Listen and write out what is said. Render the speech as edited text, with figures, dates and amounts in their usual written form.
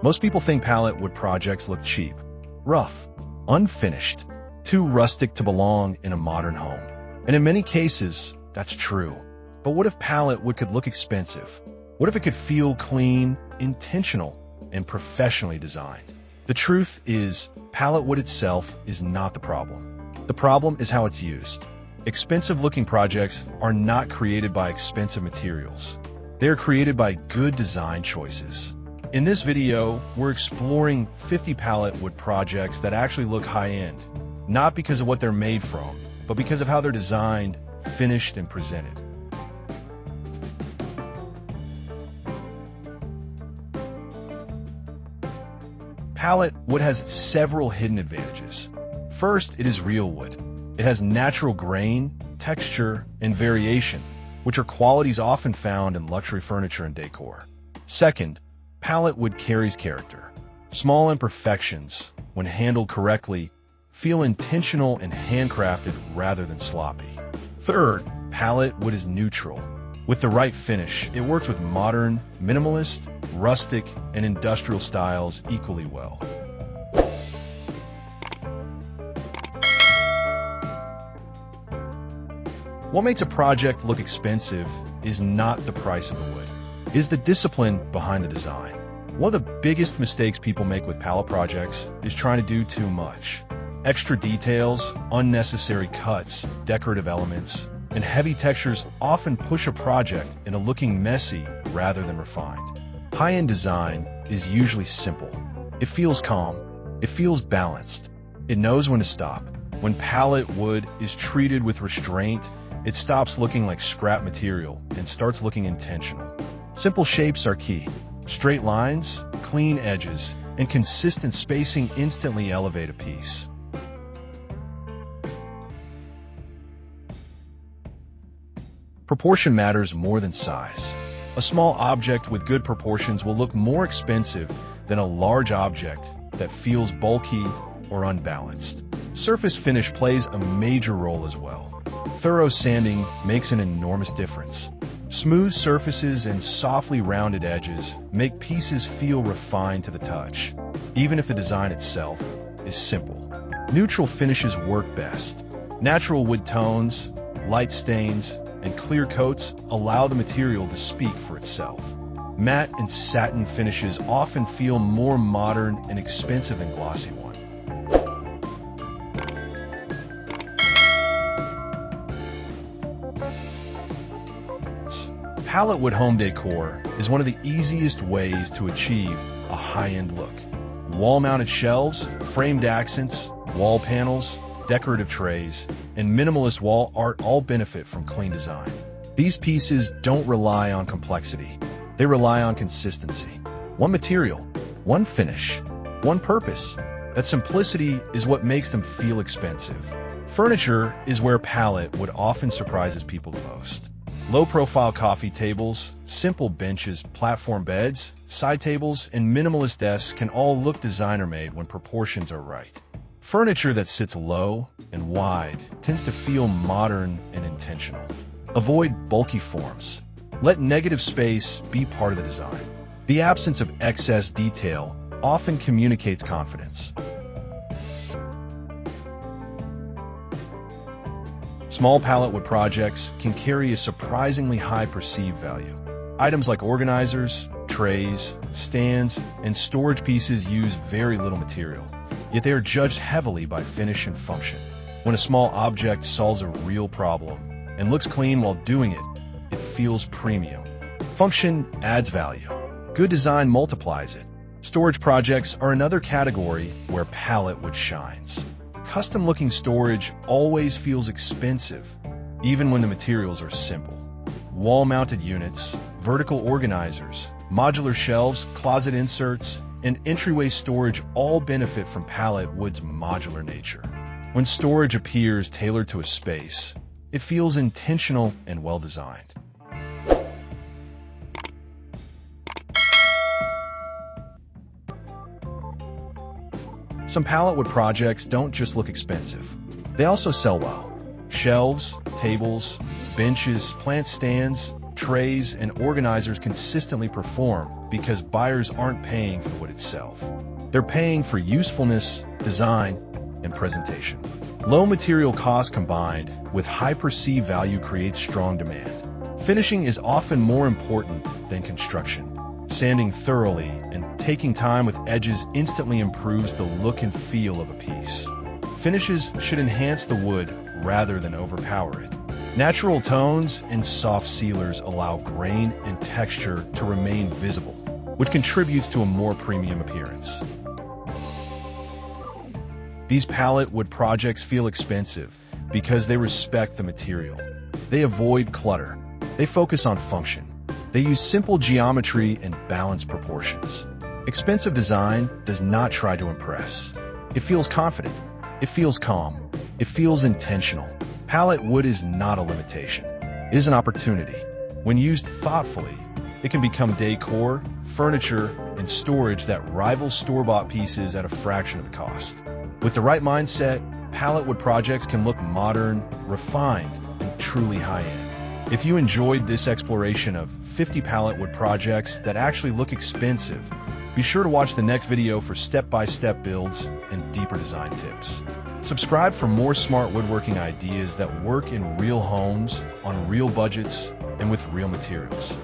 Most people think pallet wood projects look cheap, rough, unfinished, too rustic to belong in a modern home. And in many cases, that's true. But what if pallet wood could look expensive? What if it could feel clean, intentional, and professionally designed? The truth is, pallet wood itself is not the problem. The problem is how it's used. Expensive-looking projects are not created by expensive materials. They are created by good design choices. In this video, we're exploring 50 pallet wood projects that actually look high-end, not because of what they're made from, but because of how they're designed, finished, and presented. Pallet wood has several hidden advantages. First, it is real wood. It has natural grain, texture, and variation, which are qualities often found in luxury furniture and decor. Second, pallet wood carries character. Small imperfections, when handled correctly, feel intentional and handcrafted rather than sloppy. Third, pallet wood is neutral. With the right finish, it works with modern, minimalist, rustic, and industrial styles equally well. What makes a project look expensive is not the price of the wood. It is the discipline behind the design. One of the biggest mistakes people make with pallet projects is trying to do too much. Extra details, unnecessary cuts, decorative elements, and heavy textures often push a project into looking messy rather than refined. High-end design is usually simple. It feels calm. It feels balanced. It knows when to stop. When pallet wood is treated with restraint, it stops looking like scrap material and starts looking intentional. Simple shapes are key. Straight lines, clean edges, and consistent spacing instantly elevate a piece. Proportion matters more than size. A small object with good proportions will look more expensive than a large object that feels bulky or unbalanced. Surface finish plays a major role as well. Thorough sanding makes an enormous difference. Smooth surfaces and softly rounded edges make pieces feel refined to the touch, even if the design itself is simple. Neutral finishes work best. Natural wood tones, light stains, and clear coats allow the material to speak for itself. Matte and satin finishes often feel more modern and expensive than glossy ones. Pallet wood home decor is one of the easiest ways to achieve a high-end look. Wall-mounted shelves, framed accents, wall panels, decorative trays, and minimalist wall art all benefit from clean design. These pieces don't rely on complexity. They rely on consistency. One material, one finish, one purpose. That simplicity is what makes them feel expensive. Furniture is where pallet wood often surprises people the most. Low-profile coffee tables, simple benches, platform beds, side tables, and minimalist desks can all look designer-made when proportions are right. Furniture that sits low and wide tends to feel modern and intentional. Avoid bulky forms. Let negative space be part of the design. The absence of excess detail often communicates confidence. Small pallet wood projects can carry a surprisingly high perceived value. Items like organizers, trays, stands, and storage pieces use very little material, yet they are judged heavily by finish and function. When a small object solves a real problem and looks clean while doing it, it feels premium. Function adds value. Good design multiplies it. Storage projects are another category where pallet wood shines. Custom-looking storage always feels expensive, even when the materials are simple. Wall-mounted units, vertical organizers, modular shelves, closet inserts, and entryway storage all benefit from pallet wood's modular nature. When storage appears tailored to a space, it feels intentional and well-designed. Some pallet wood projects don't just look expensive. They also sell well. Shelves, tables, benches, plant stands, trays, and organizers consistently perform because buyers aren't paying for the wood itself. They're paying for usefulness, design, and presentation. Low material costs combined with high perceived value creates strong demand. Finishing is often more important than construction. Sanding thoroughly and taking time with edges instantly improves the look and feel of a piece. Finishes should enhance the wood rather than overpower it. Natural tones and soft sealers allow grain and texture to remain visible, which contributes to a more premium appearance. These pallet wood projects feel expensive because they respect the material. They avoid clutter. They focus on function. They use simple geometry and balanced proportions. Expensive design does not try to impress. It feels confident. It feels calm. It feels intentional. Pallet wood is not a limitation. It is an opportunity. When used thoughtfully, it can become decor, furniture, and storage that rival store-bought pieces at a fraction of the cost. With the right mindset, pallet wood projects can look modern, refined, and truly high-end. If you enjoyed this exploration of 50 pallet wood projects that actually look expensive, be sure to watch the next video for step-by-step builds and deeper design tips. Subscribe for more smart woodworking ideas that work in real homes, on real budgets, and with real materials.